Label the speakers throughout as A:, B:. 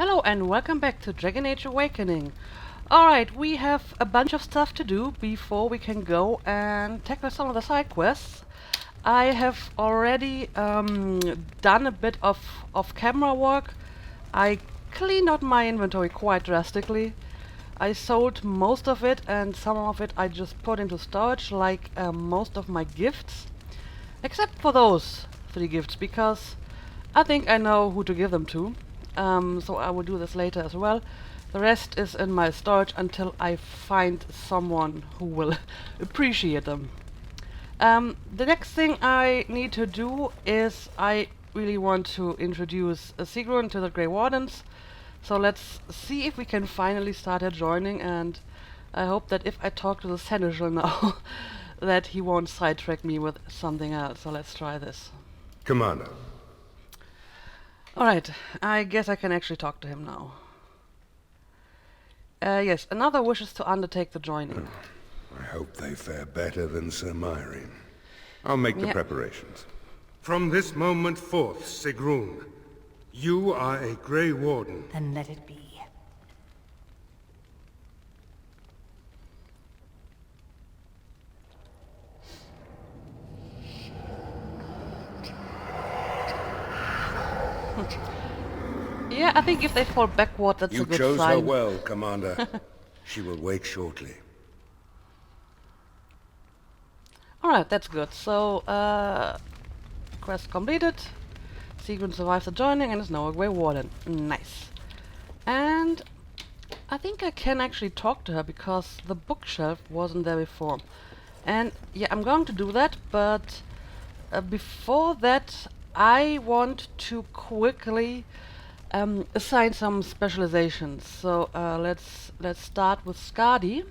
A: Hello and welcome back to Dragon Age Awakening. Alright, we have a bunch of stuff to do before we can go and tackle some of the side quests. I have already done a bit of camera work. I cleaned out my inventory quite drastically. I sold most of it and some of it I just put into storage, like most of my gifts. Except for those 3 gifts, because I think I know who to give them to. So I will do this later as well. The rest is in my storage until I find someone who will appreciate them. The next thing I need to do is I really want to introduce Sigrun to the Grey Wardens. So let's see if we can finally start her joining, and I hope that if I talk to the Seneschal now that he won't sidetrack me with something else. So let's try this.
B: Commander.
A: Alright, I guess I can actually talk to him now. Yes, another wishes to undertake the joining.
B: I hope they fare better than Sir Myrene. I'll make the preparations.
C: From this moment forth, Sigrun, you are a Grey Warden.
D: Then let it be.
A: Yeah, I think if they fall backward, that's a good sign.
B: You chose her well, Commander. She will wake shortly.
A: Alright, that's good. So, quest completed. Sigrun survives the joining and is now a Grey Warden. Nice. And I think I can actually talk to her because the bookshelf wasn't there before. And yeah, I'm going to do that, but before that I want to quickly assign some specializations. So let's start with Skadi.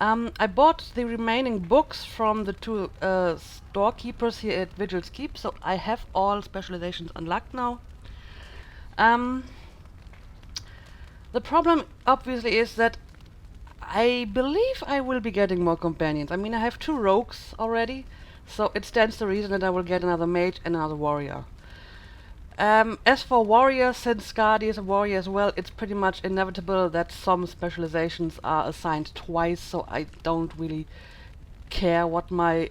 A: I bought the remaining books from the 2 storekeepers here at Vigil's Keep, so I have all specializations unlocked now. The problem obviously is that I believe I will be getting more companions. I mean, I have 2 rogues already, so it stands to reason that I will get another mage and another warrior. As for warriors, since Skadi is a warrior as well, it's pretty much inevitable that some specializations are assigned twice, so I don't really care what my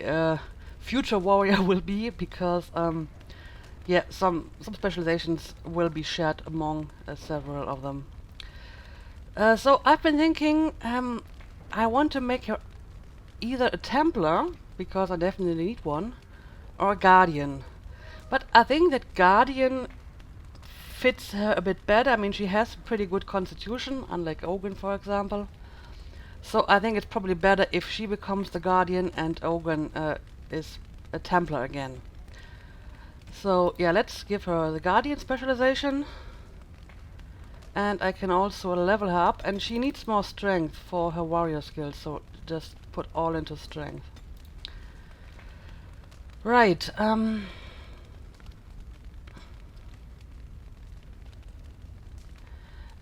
A: future warrior will be, because yeah, some specializations will be shared among several of them. So I've been thinking, I want to make her either a Templar, because I definitely need one, or a Guardian. But I think that Guardian fits her a bit better. I mean, she has pretty good constitution, unlike Ogun, for example. So I think it's probably better if she becomes the Guardian and Ogun is a Templar again. So yeah, let's give her the Guardian specialization. And I can also level her up, and she needs more strength for her warrior skills, so just put all into strength. Right,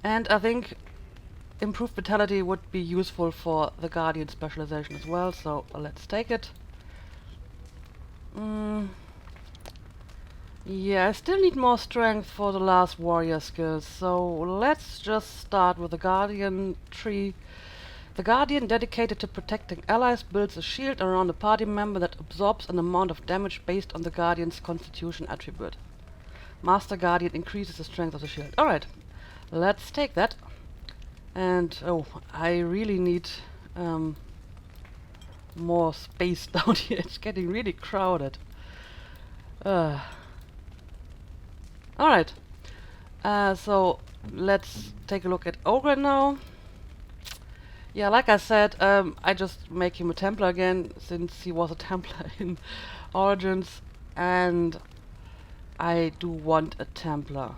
A: and I think improved vitality would be useful for the Guardian specialization as well, so let's take it. Yeah, I still need more strength for the last warrior skills, so let's just start with the Guardian tree. The Guardian, dedicated to protecting allies, builds a shield around a party member that absorbs an amount of damage based on the Guardian's constitution attribute. Master Guardian increases the strength of the shield. Alright. Let's take that. And oh, I really need more space down here. It's getting really crowded. Alright. So let's take a look at Ogre now. Yeah, like I said, I just make him a Templar again, since he was a Templar in Origins, and I do want a Templar.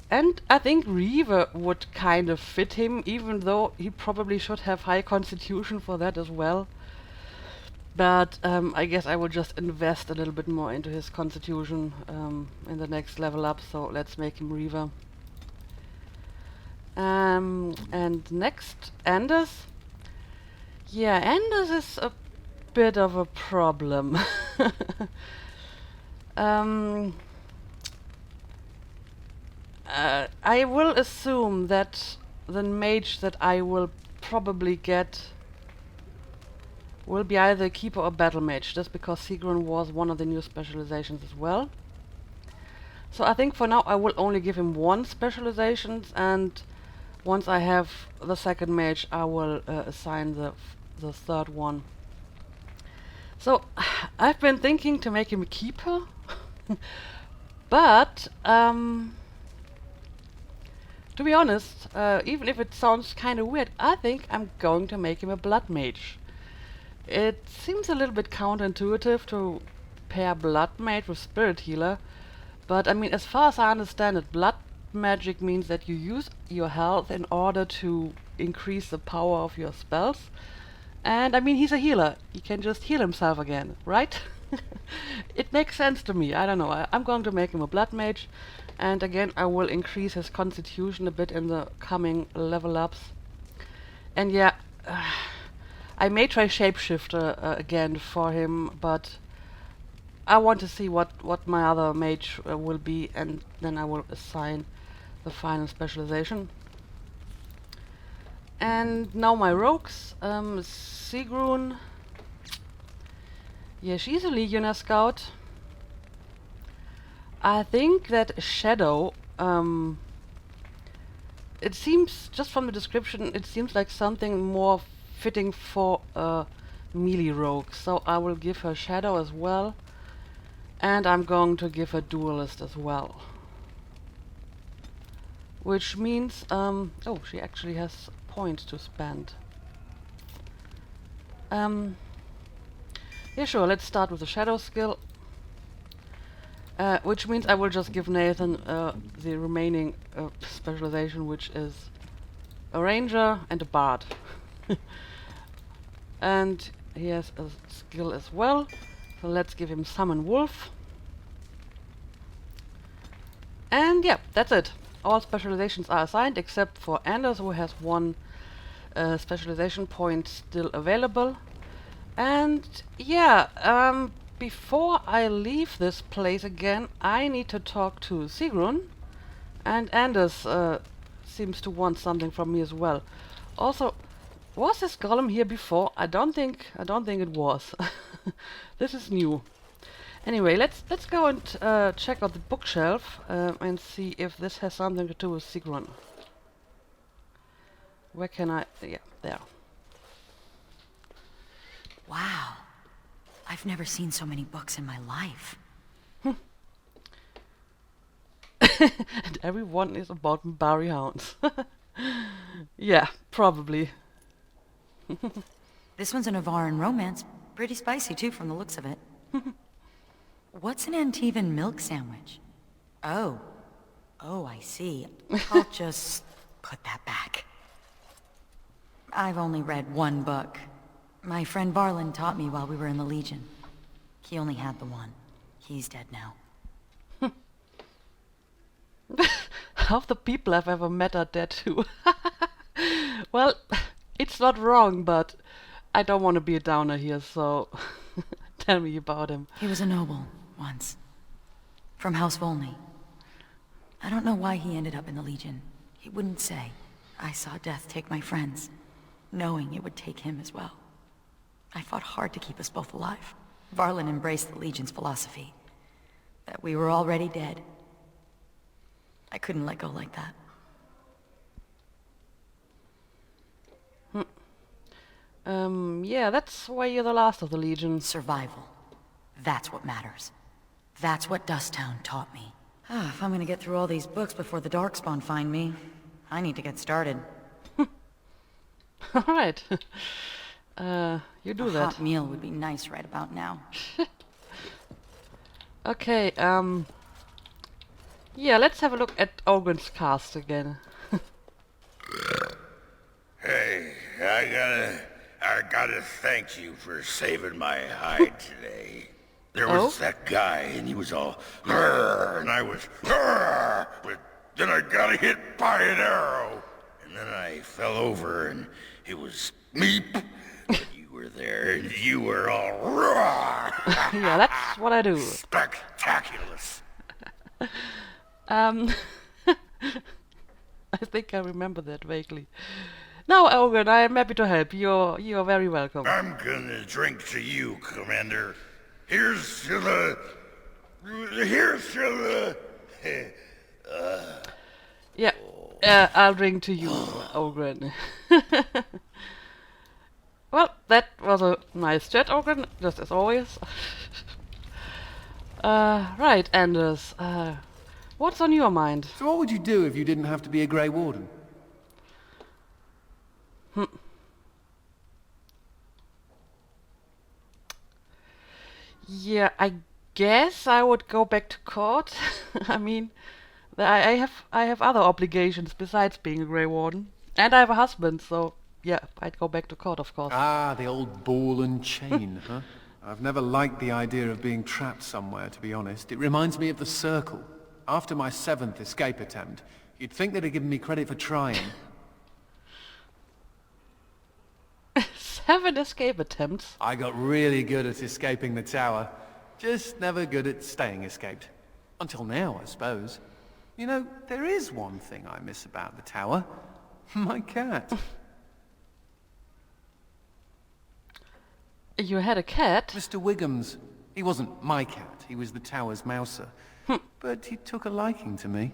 A: And I think Reaver would kind of fit him, even though he probably should have high constitution for that as well. But I guess I will just invest a little bit more into his constitution in the next level up, so let's make him Reaver. And next, Anders. Yeah, Anders is a bit of a problem. I will assume that the mage that I will probably get will be either keeper or battle mage, just because Sigrun was one of the new specializations as well. So I think for now I will only give him one specializations, and once I have the second mage I will assign the third one. So I've been thinking to make him a keeper, but to be honest, even if it sounds kind of weird, I think I'm going to make him a blood mage. It seems a little bit counterintuitive to pair blood mage with spirit healer, but I mean, as far as I understand it, blood magic means that you use your health in order to increase the power of your spells. And I mean, he's a healer. He can just heal himself again, right? It makes sense to me. I don't know. I'm going to make him a blood mage. And again, I will increase his constitution a bit in the coming level ups. And yeah, I may try shapeshifter again for him, but I want to see what my other mage will be, and then I will assign the final specialization. And now my rogues. Sigrun. Yeah, she's a Legionnaire scout. I think that Shadow, it seems, just from the description, it seems like something more fitting for a melee rogue. So I will give her Shadow as well. And I'm going to give her Duelist as well. Which means, oh, she actually has points to spend. Yeah, sure, let's start with the Shadow skill. Which means I will just give Nathan the remaining specialization, which is a Ranger and a Bard. And he has a skill as well, so let's give him Summon Wolf. And yeah, that's it. All specializations are assigned except for Anders, who has one specialization point still available. And yeah, before I leave this place again, I need to talk to Sigrun, and Anders seems to want something from me as well. Also, was this golem here before? I don't think it was. This is new. Anyway, let's go and check out the bookshelf and see if this has something to do with Sigrun. Where can I? Yeah, there.
D: Wow. I've never seen so many books in my life.
A: And everyone is about Barry Hounds. Yeah, probably.
D: This one's a Navaran romance. Pretty spicy, too, from the looks of it. What's an Antivan milk sandwich? Oh. Oh, I see. I'll just put that back. I've only read one book. My friend Varlin taught me while we were in the Legion. He only had the one. He's dead now.
A: Half the people I've ever met are dead too. Well, it's not wrong, but I don't want to be a downer here, so tell me about him.
D: He was a noble, once. From House Volney. I don't know why he ended up in the Legion. He wouldn't say. I saw death take my friends, knowing it would take him as well. I fought hard to keep us both alive. Varlin embraced the Legion's philosophy, that we were already dead. I couldn't let go like that.
A: Yeah, that's why you're the last of the Legion.
D: Survival. That's what matters. That's what Dusttown taught me. If I'm gonna get through all these books before the Darkspawn find me, I need to get started.
A: Alright. You do that.
D: A hot meal would be nice right about now.
A: Okay, yeah, let's have a look at Ogren's cast again.
E: Hey, I gotta thank you for saving my hide today. There was that guy, and he was all, "Grr," and I was, "Grr," but then I got hit by an arrow, and then I fell over, and it was meep. But you were there, and you were all, "Roar."
A: Yeah, that's what I do.
E: Spectaculous.
A: I think I remember that vaguely. No, Ogren, I am happy to help. You're very welcome.
E: I'm gonna drink to you, Commander. Here's to the... Here's to the...
A: Yeah, I'll drink to you, Ogren. Well, that was a nice chat, Ogren, just as always. Right, Anders. What's on your mind?
F: So what would you do if you didn't have to be a Grey Warden?
A: Yeah, I guess I would go back to court. I mean, I have other obligations besides being a Grey Warden, and I have a husband, so yeah, I'd go back to court, of course.
F: Ah, the old ball and chain, huh? I've never liked the idea of being trapped somewhere, to be honest. It reminds me of the Circle. After my 7th escape attempt, you'd think they'd have given me credit for trying.
A: 7 escape attempts.
F: I got really good at escaping the tower. Just never good at staying escaped. Until now, I suppose. You know, there is one thing I miss about the tower. My cat.
A: You had a cat?
F: Mr. Wiggums. He wasn't my cat, he was the tower's mouser. But he took a liking to me.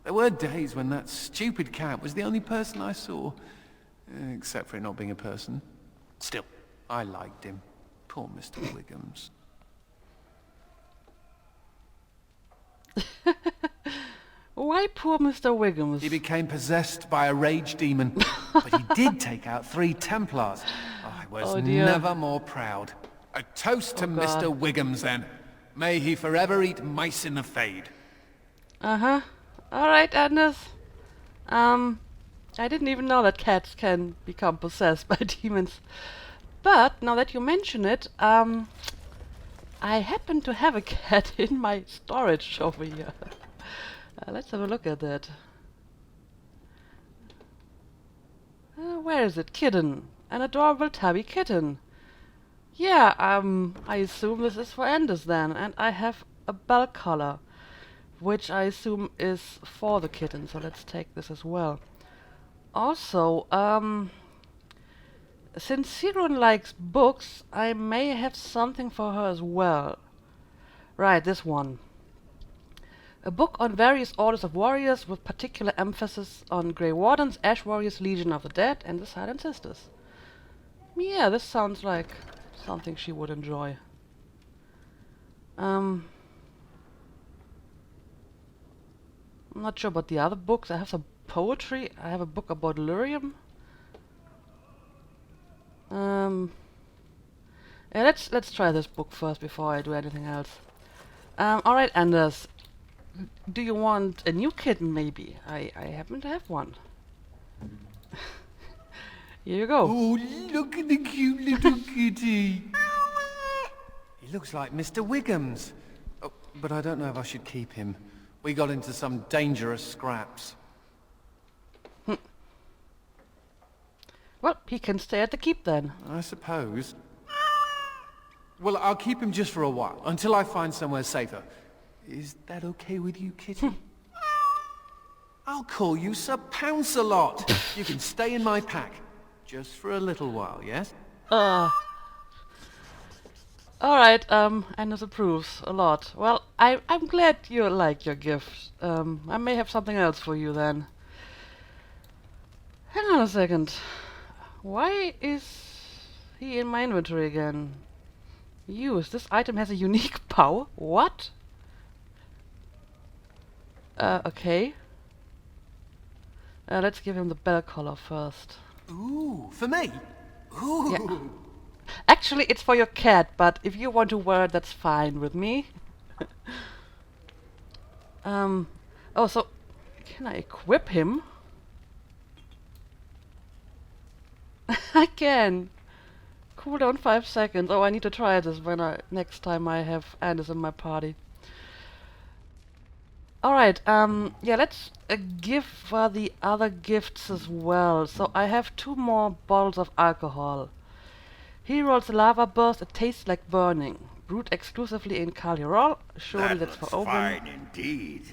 F: There were days when that stupid cat was the only person I saw. Except for it not being a person. Still, I liked him. Poor Mr. Wiggums.
A: Why poor Mr. Wiggums?
F: He became possessed by a rage demon. But he did take out 3 Templars. I was never more proud. A toast to Mr. Wiggums, then. May he forever eat mice in the Fade.
A: Uh-huh. Alright, Anders. I didn't even know that cats can become possessed by demons. But, now that you mention it, I happen to have a cat in my storage over here. Let's have a look at that. Where is it? Kitten. An adorable tabby kitten. Yeah, I assume this is for Anders then. And I have a bell collar, which I assume is for the kitten, so let's take this as well. Also, since Sigrun likes books, I may have something for her as well. Right, this one. A book on various orders of warriors with particular emphasis on Grey Wardens, Ash Warriors, Legion of the Dead, and the Silent Sisters. Yeah, this sounds like something she would enjoy. I'm not sure about the other books. I have some poetry. I have a book about lyrium. Yeah, let's try this book first before I do anything else. Alright, Anders. Do you want a new kitten, maybe? I happen to have one. Here you go.
F: Oh, look at the cute little kitty. He looks like Mr. Wiggums. Oh, but I don't know if I should keep him. We got into some dangerous scraps.
A: Well, he can stay at the keep then.
F: I suppose. Well, I'll keep him just for a while, until I find somewhere safer. Is that okay with you, kitty? I'll call you Sir Pounce-a-lot. You can stay in my pack. Just for a little while, yes?
A: Alright, Anders approves a lot. Well, I'm glad you like your gift. I may have something else for you then. Hang on a second. Why is he in my inventory again? Use. This item has a unique power? What? Okay. Let's give him the bell collar first.
F: Ooh, for me? Ooh.
A: Yeah. Actually, it's for your cat, but if you want to wear it, that's fine with me. Oh, so can I equip him? I can. Cooldown 5 seconds. Oh, I need to try this when next time I have Anders in my party. Alright, yeah, let's give the other gifts as well. So I have 2 more bottles of alcohol. He rolls a lava burst, it tastes like burning. Brewed exclusively in Calirol. Surely that's for
E: looks
A: Owen.
E: fine indeed.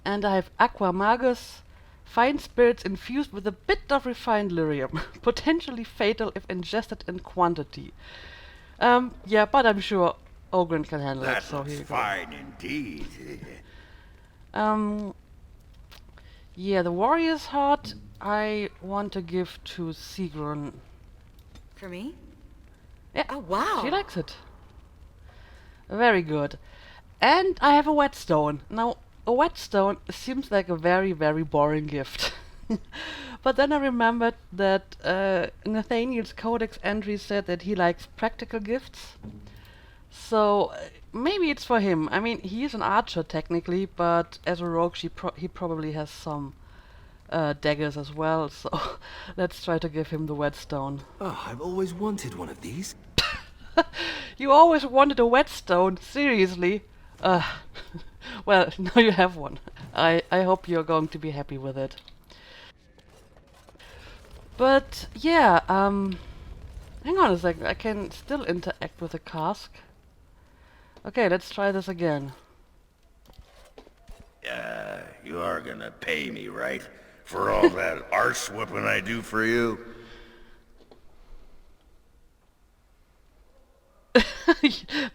A: And I have Aqua Magus. Fine spirits infused with a bit of refined lyrium, potentially fatal if ingested in quantity. Yeah, but I'm sure Ogren can handle it,
E: That
A: so
E: looks
A: here you go.
E: fine indeed.
A: Yeah, the warrior's heart I want to give to Sigrun.
D: For me?
A: Yeah,
D: Oh, wow.
A: she likes it. Very good. And I have a whetstone. Now, a whetstone seems like a very, very boring gift. But then I remembered that Nathaniel's codex entry said that he likes practical gifts. So maybe it's for him. I mean, he is an archer technically, but as a rogue, he probably has some daggers as well. So let's try to give him the whetstone.
G: Oh, I've always wanted one of these.
A: You always wanted a whetstone, seriously? Well, now you have one. I hope you're going to be happy with it. But yeah, hang on a second. I can still interact with the cask. Okay, let's try this again.
E: You are gonna pay me, right? For all that arse whipping I do for you?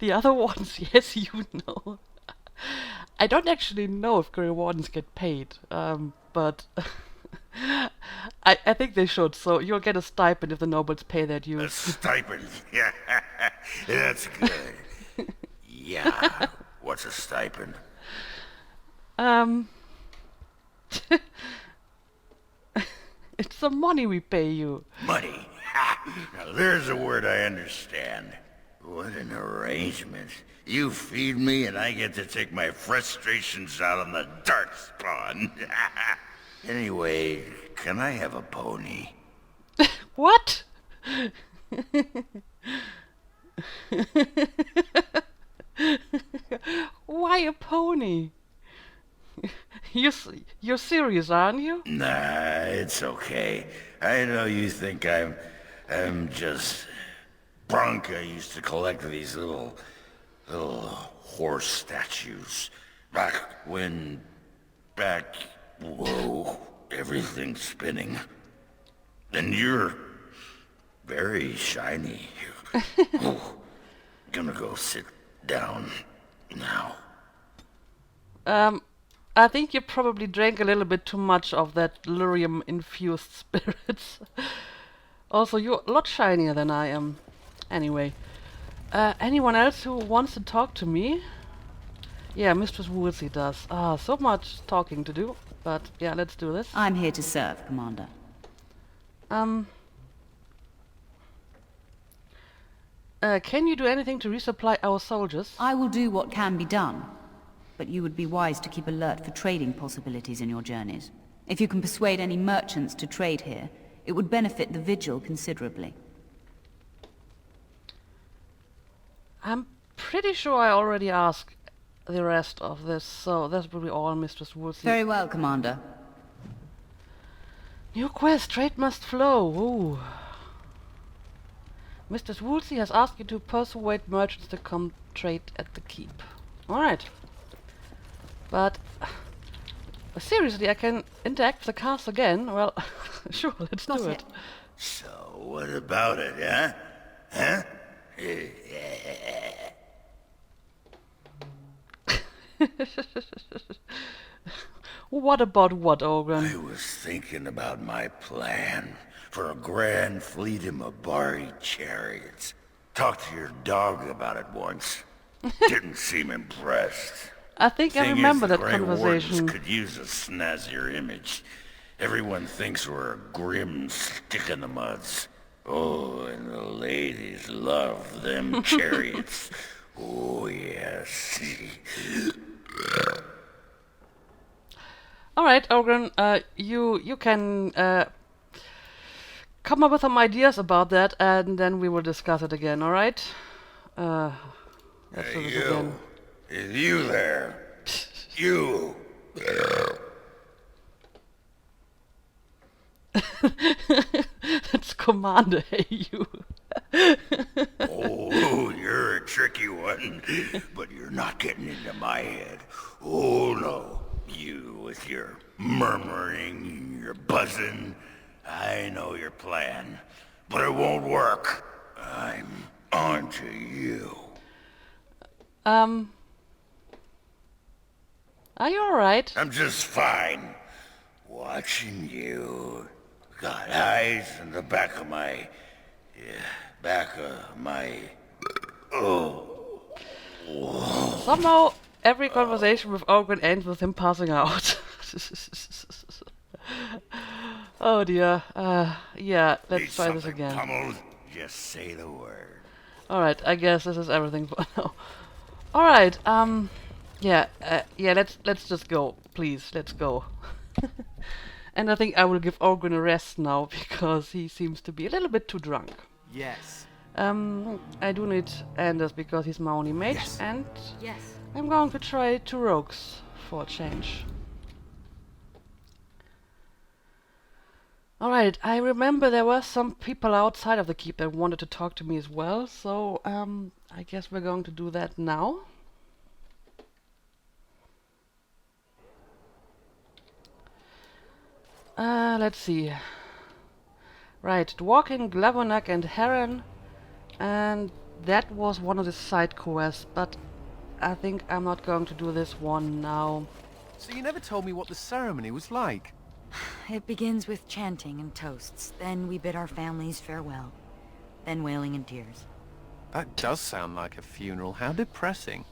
A: The other ones, yes, you know. I don't actually know if Grey Wardens get paid, but I think they should, so you'll get a stipend if the nobles pay their
E: A
A: dues.
E: stipend. Yeah, that's good. Yeah, what's a stipend?
A: It's the money we pay you.
E: Money. Ha! Now there's a word I understand. What an arrangement. You feed me and I get to take my frustrations out on the dark spawn. Anyway, can I have a pony?
A: What? Why a pony? You're serious, aren't you?
E: Nah, it's okay. I know you think I'm just Bronca used to collect these little horse statues. Whoa, everything's spinning. And you're very shiny. Oh, gonna go sit down now.
A: I think you probably drank a little bit too much of that lyrium-infused spirits. Also, you're a lot shinier than I am. Anyway, anyone else who wants to talk to me? Yeah, Mistress Woolsey does. So much talking to do. But yeah, let's do this.
H: I'm here to serve, Commander.
A: Can you do anything to resupply our soldiers?
H: I will do what can be done, but you would be wise to keep alert for trading possibilities in your journeys. If you can persuade any merchants to trade here, it would benefit the Vigil considerably.
A: I'm pretty sure I already asked the rest of this, so that will be all, Mistress Woolsey.
H: Very well, Commander.
A: New quest, trade must flow. Ooh. Mistress Woolsey has asked you to persuade merchants to come trade at the keep. Alright. But seriously, I can interact with the cast again? Well, sure, let's do it.
E: So, what about it, huh? Huh?
A: What about what, Ogren?
E: I was thinking about my plan for a grand fleet of Mabari chariots. Talked to your dog about it once. Didn't seem impressed.
A: I think I
E: Thing
A: remember
E: is, the
A: that
E: Grey
A: conversation.
E: Wardens could use a snazzier image. Everyone thinks we're a grim stick in the muds. Oh, and the ladies love them chariots. Oh, yes.
A: Alright, Ogren, you can come up with some ideas about that, and then we will discuss it again, alright? Let's do
E: Hey,
A: this
E: you.
A: again.
E: Is you there? You.
A: That's Commander, hey you.
E: Oh, you're a tricky one, but you're not getting into my head. Oh, no. You with your murmuring, your buzzing. I know your plan, but it won't work. I'm onto you.
A: Are you alright?
E: I'm just fine. Watching you. Got eyes in the back of my... Oh.
A: Somehow, every conversation with Orgrin ends with him passing out. Oh dear. Yeah, let's
E: Need
A: try this
E: something
A: again.
E: pummeled? Just say the word.
A: Alright, I guess this is everything for now. Alright, yeah, let's just go. Please, let's go. And I think I will give Orgrin a rest now, because he seems to be a little bit too drunk.
F: Yes.
A: I do need Anders because he's my only mage,
F: Yes.
A: and
D: Yes.
A: I'm going to try 2 rogues for a change. Alright, I remember there were some people outside of the keep that wanted to talk to me as well, so I guess we're going to do that now. Let's see. Right, Dworkin, Glavonak and Heron, and that was one of the side quests, but I think I'm not going to do this one now.
F: So you never told me what the ceremony was like.
D: It begins with chanting and toasts. Then we bid our families farewell. Then wailing and tears.
F: That does sound like a funeral. How depressing.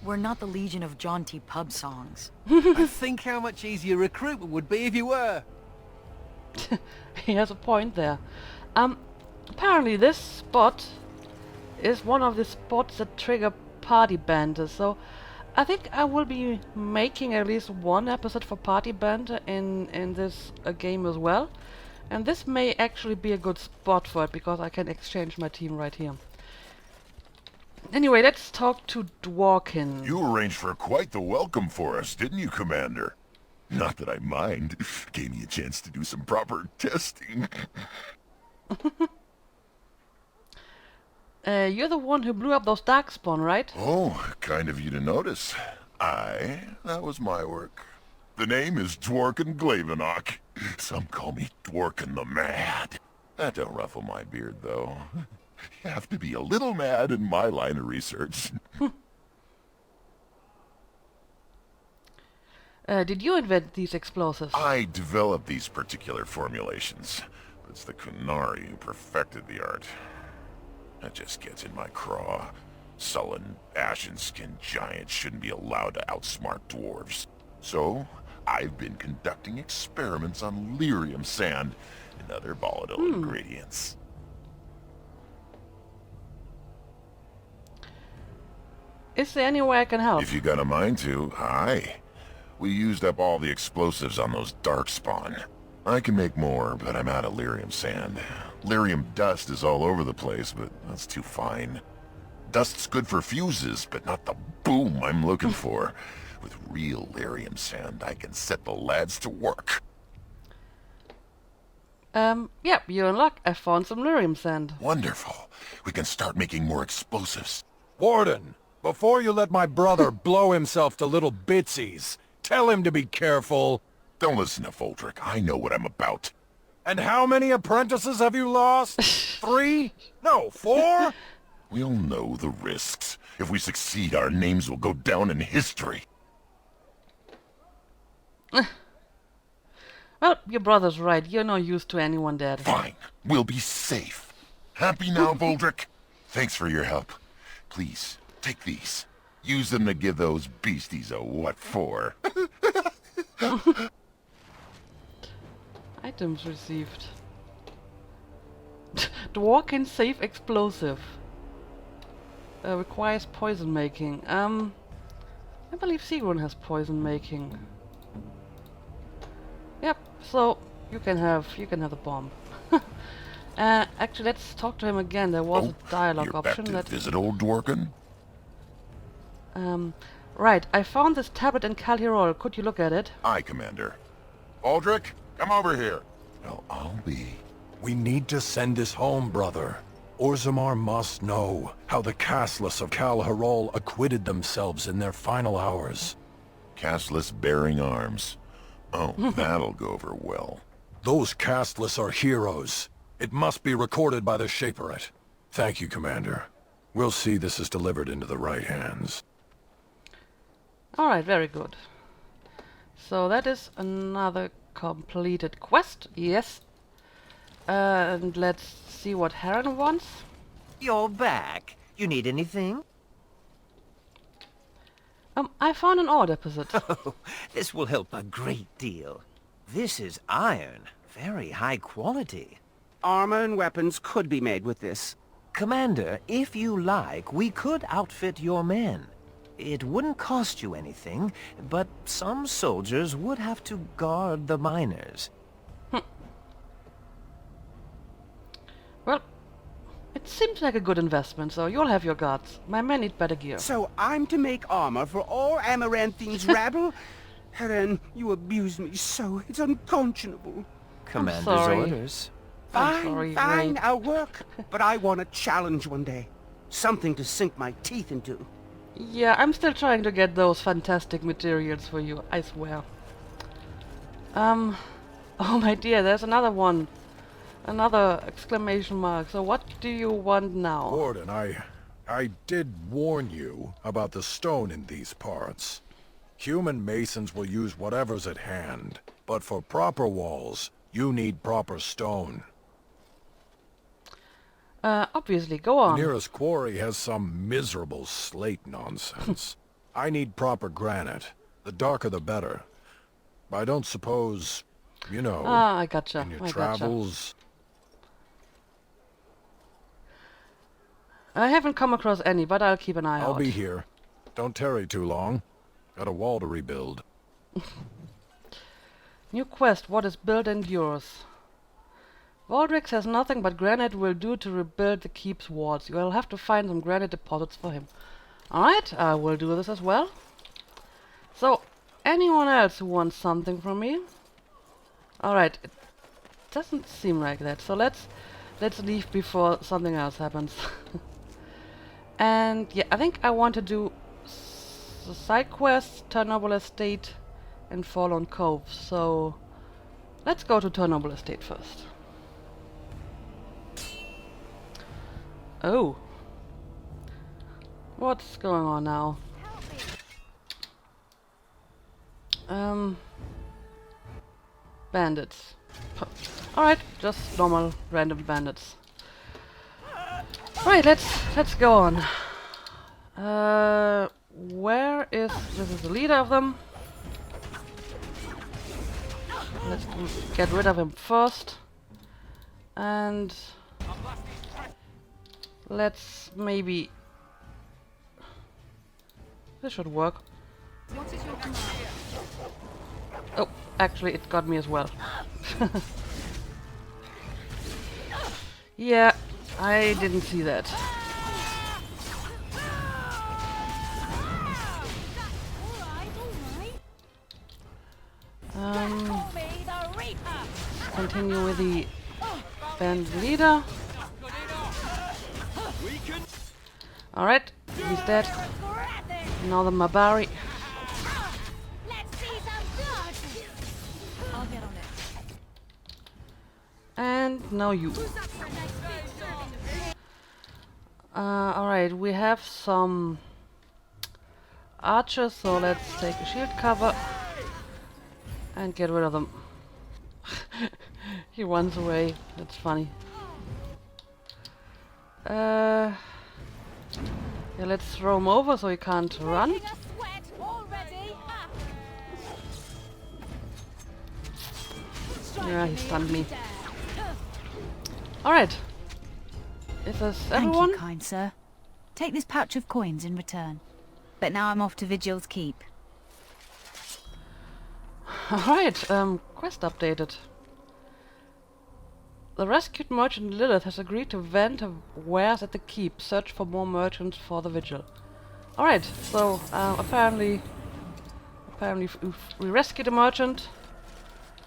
D: We're not the legion of jaunty pub songs.
F: I think how much easier recruitment would be if you were.
A: He has a point there. Apparently this spot is one of the spots that trigger party banter, so I think I will be making at least one episode for party banter in this game as well. And this may actually be a good spot for it, because I can exchange my team right here. Anyway, let's talk to Dworkin.
I: You arranged for quite the welcome for us, didn't you, Commander? Not that I mind. Gave me a chance to do some proper testing.
A: You're the one who blew up those darkspawn, right?
I: Oh, kind of you to notice. That was my work. The name is Dworkin Glavenok. Some call me Dworkin the Mad. That don't ruffle my beard, though. You have to be a little mad in my line of research.
A: Did you invent these explosives?
I: I developed these particular formulations. It's the Kunari who perfected the art. That just gets in my craw. Sullen, ashen-skinned giants shouldn't be allowed to outsmart dwarves. So, I've been conducting experiments on lyrium sand and other volatile ingredients.
A: Is there any way I can help?
I: If you got a mind to, aye. We used up all the explosives on those darkspawn. I can make more, but I'm out of lyrium sand. Lyrium dust is all over the place, but that's too fine. Dust's good for fuses, but not the boom I'm looking for. With real lyrium sand, I can set the lads to work.
A: Yep, you're in luck. I found some lyrium sand.
I: Wonderful. We can start making more explosives.
J: Warden, before you let my brother blow himself to little bitsies, tell him to be careful.
I: Don't listen to Voldrick. I know what I'm about.
J: And how many apprentices have you lost? 3? No, 4?
I: We'll know the risks. If we succeed, our names will go down in history.
A: Well, your brother's right. You're no use to anyone dead.
I: Fine. We'll be safe. Happy now, Voldrick? Thanks for your help. Please, take these. Use them to give those beasties a what for.
A: Items received. Dworkin safe explosive. Requires poison making. I believe Sigrun has poison making. Yep, so you can have the bomb. Actually, let's talk to him again. There was a dialogue
I: you're
A: option
I: back
A: that.
I: to visit old Dworkin?
A: Right, I found this tablet in Calhirol. Could you look at it?
I: Aye, Commander. Aldrich, come over here. Well, I'll be.
J: We need to send this home, brother. Orzammar must know how the castless of Calhirol acquitted themselves in their final hours.
I: Castless bearing arms. Oh, that'll go over well.
J: Those castless are heroes. It must be recorded by the Shaperate. Thank you, Commander. We'll see this is delivered into the right hands.
A: Alright, very good. So that is another completed quest, yes. And let's see what Heron wants.
K: You're back. You need anything?
A: I found an ore deposit.
K: Oh, this will help a great deal. This is iron. Very high quality.
L: Armor and weapons could be made with this.
K: Commander, if you like, we could outfit your men. It wouldn't cost you anything, but some soldiers would have to guard the miners.
A: Well, it seems like a good investment, so you'll have your guards. My men need better gear.
L: So I'm to make armor for all Amaranthine's rabble? Helen, you abuse me so. It's unconscionable.
K: Commander's
A: sorry.
K: orders.
L: Fine, I'll work. But I want a challenge one day. Something to sink my teeth into.
A: Yeah, I'm still trying to get those fantastic materials for you, I swear. Oh my dear, there's another one. Another exclamation mark. So what do you want now?
J: Warden, I did warn you about the stone in these parts. Human masons will use whatever's at hand, but for proper walls, you need proper stone.
A: Obviously, go on.
J: The nearest quarry has some miserable slate nonsense. I need proper granite. The darker the better. I don't suppose, you know,
A: I gotcha.
J: in your
A: I
J: travels...
A: I haven't come across any, but I'll keep an eye out.
J: I'll be here. Don't tarry too long. Got a wall to rebuild.
A: New quest, what is built endures. Valdrix has nothing but granite will do to rebuild the keep's walls. You will have to find some granite deposits for him. Alright, I will do this as well. So, anyone else who wants something from me? Alright, it doesn't seem like that. So let's leave before something else happens. And yeah, I think I want to do the side quests, Chernobyl Estate and Forlorn Cove. So let's go to Chernobyl Estate first. Oh. What's going on now? Bandits. Alright, just normal random bandits. Right, let's go on. Where is this is the leader of them? Let's get rid of him first. And let's maybe this should work. Oh, actually it got me as well. Yeah, I didn't see that. Continue with the band leader. Alright, he's dead. Now the Mabari. And now you. Alright, we have some archers, so let's take a shield cover and get rid of them. He runs away. That's funny. Yeah, let's throw him over so he can't run. Yeah, he stunned me. Alright. Is this everyone?
H: Thank you, kind sir. Take this pouch of coins in return. But now I'm off to Vigil's Keep.
A: Alright, quest updated. The rescued merchant Lilith has agreed to vend her wares at the keep. Search for more merchants for the vigil. Alright, so apparently we rescued a merchant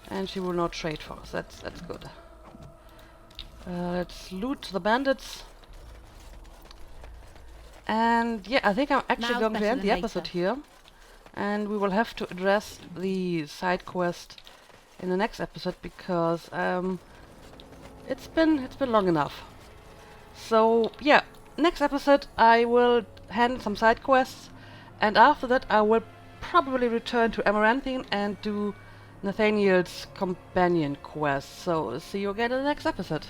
A: and she will not trade for us. That's good. Let's loot the bandits. And yeah, I think I'm actually going to end the episode here. and we will have to address the side quest in the next episode because it's been long enough. So yeah, next episode I will handle some side quests, and after that I will probably return to Amaranthine and do Nathaniel's companion quest. So see you again in the next episode.